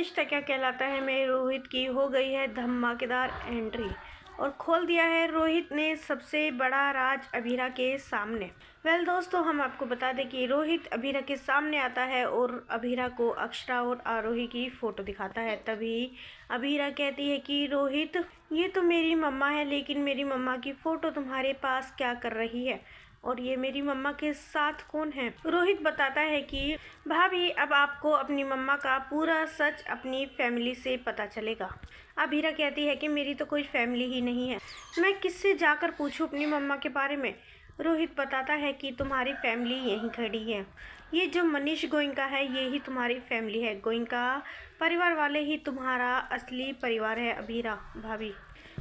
रिश्ता क्या कहलाता है में रोहित की हो गई है धमाकेदार एंट्री और खोल दिया है रोहित ने सबसे बड़ा राज अभीरा के सामने। दोस्तों, हम आपको बता दें कि रोहित अभीरा के सामने आता है और अभीरा को अक्षरा और आरोही की फ़ोटो दिखाता है। तभी अभीरा कहती है कि रोहित, ये तो मेरी मम्मा है, लेकिन मेरी मम्मा की फ़ोटो तुम्हारे पास क्या कर रही है और ये मेरी मम्मा के साथ कौन है। रोहित बताता है कि भाभी, अब आपको अपनी मम्मा का पूरा सच अपनी फैमिली से पता चलेगा। अभीरा कहती है कि मेरी तो कोई फैमिली ही नहीं है, मैं किससे जाकर पूछूं अपनी मम्मा के बारे में। रोहित बताता है कि तुम्हारी फैमिली यहीं खड़ी है, ये जो मनीष गोइंका है ये ही तुम्हारी फैमिली है, गोइंका परिवार वाले ही तुम्हारा असली परिवार है अभीरा भाभी।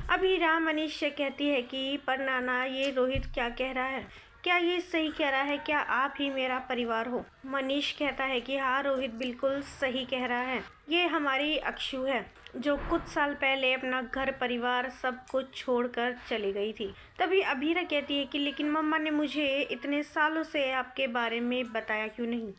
अभीरा मनीष से कहती है कि पर नाना, ये रोहित क्या कह रहा है, क्या ये सही कह रहा है, क्या आप ही मेरा परिवार हो। मनीष कहता है कि हाँ रोहित बिल्कुल सही कह रहा है, ये हमारी अक्षु है जो कुछ साल पहले अपना घर परिवार सब कुछ छोड़कर चली गई थी। तभी अभीरा कहती है कि लेकिन मम्मा ने मुझे इतने सालों से आपके बारे में बताया क्यों नहीं।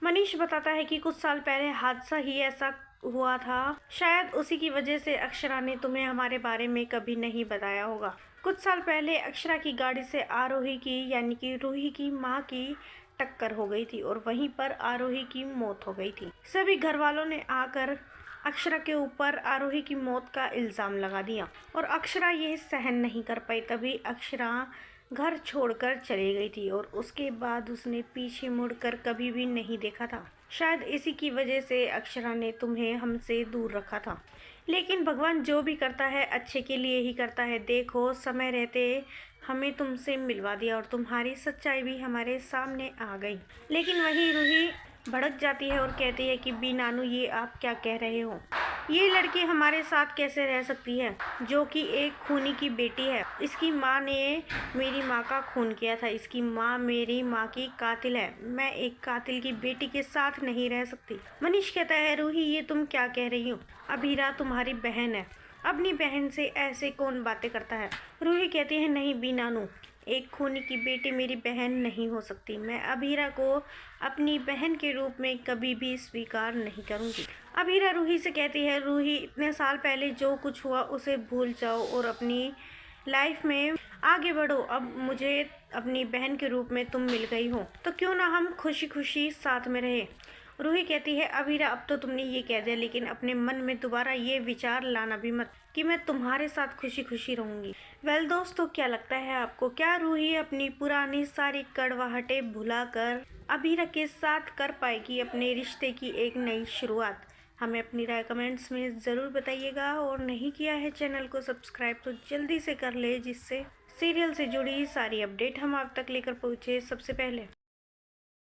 मनीष बताता है कि कुछ साल पहले हादसा ही ऐसा हुआ था, शायद उसी की वजह से अक्षरा ने तुम्हें हमारे बारे में कभी नहीं बताया होगा। कुछ साल पहले अक्षरा की गाड़ी से आरोही की यानी कि रूही की माँ की टक्कर हो गई थी और वहीं पर आरोही की मौत हो गई थी। सभी घर वालों ने आकर अक्षरा के ऊपर आरोही की मौत का इल्ज़ाम लगा दिया और अक्षरा यह सहन नहीं कर पाई। तभी अक्षरा घर छोड़कर चली गई थी और उसके बाद उसने पीछे मुड़कर कभी भी नहीं देखा था। शायद इसी की वजह से अक्षरा ने तुम्हें हमसे दूर रखा था, लेकिन भगवान जो भी करता है अच्छे के लिए ही करता है। देखो, समय रहते हमें तुमसे मिलवा दिया और तुम्हारी सच्चाई भी हमारे सामने आ गई। लेकिन वही रूही भड़क जाती है और कहती है कि बी नानू, ये आप क्या कह रहे हो, ये लड़की हमारे साथ कैसे रह सकती है जो कि एक खूनी की बेटी है। इसकी माँ ने मेरी माँ का खून किया था, इसकी माँ मेरी माँ की कातिल है, मैं एक कातिल की बेटी के साथ नहीं रह सकती। मनीष कहता है रूही, ये तुम क्या कह रही हो, अभीरा तुम्हारी बहन है, अपनी बहन से ऐसे कौन बातें करता है। रूही कहती है नहीं बी नानू, एक खूनी की बेटी मेरी बहन नहीं हो सकती, मैं अभीरा को अपनी बहन के रूप में कभी भी स्वीकार नहीं करूंगी। अभीरा रूही से कहती है रूही, इतने साल पहले जो कुछ हुआ उसे भूल जाओ और अपनी लाइफ में आगे बढ़ो। अब मुझे अपनी बहन के रूप में तुम मिल गई हो तो क्यों ना हम खुशी खुशी साथ में रहे। रूही कहती है अभीरा, अब तो तुमने ये कह दिया, लेकिन अपने मन में दोबारा ये विचार लाना भी मत कि मैं तुम्हारे साथ खुशी खुशी रहूंगी। दोस्तों, क्या लगता है आपको, क्या रूही अपनी पुरानी सारी कड़वाहटें भुलाकर अभीरा के साथ कर पाएगी अपने रिश्ते की एक नई शुरुआत। हमें अपनी राय कमेंट्स में ज़रूर बताइएगा और नहीं किया है चैनल को सब्सक्राइब तो जल्दी से कर ले, जिससे सीरियल से जुड़ी सारी अपडेट हम आप तक लेकर पहुँचे सबसे पहले।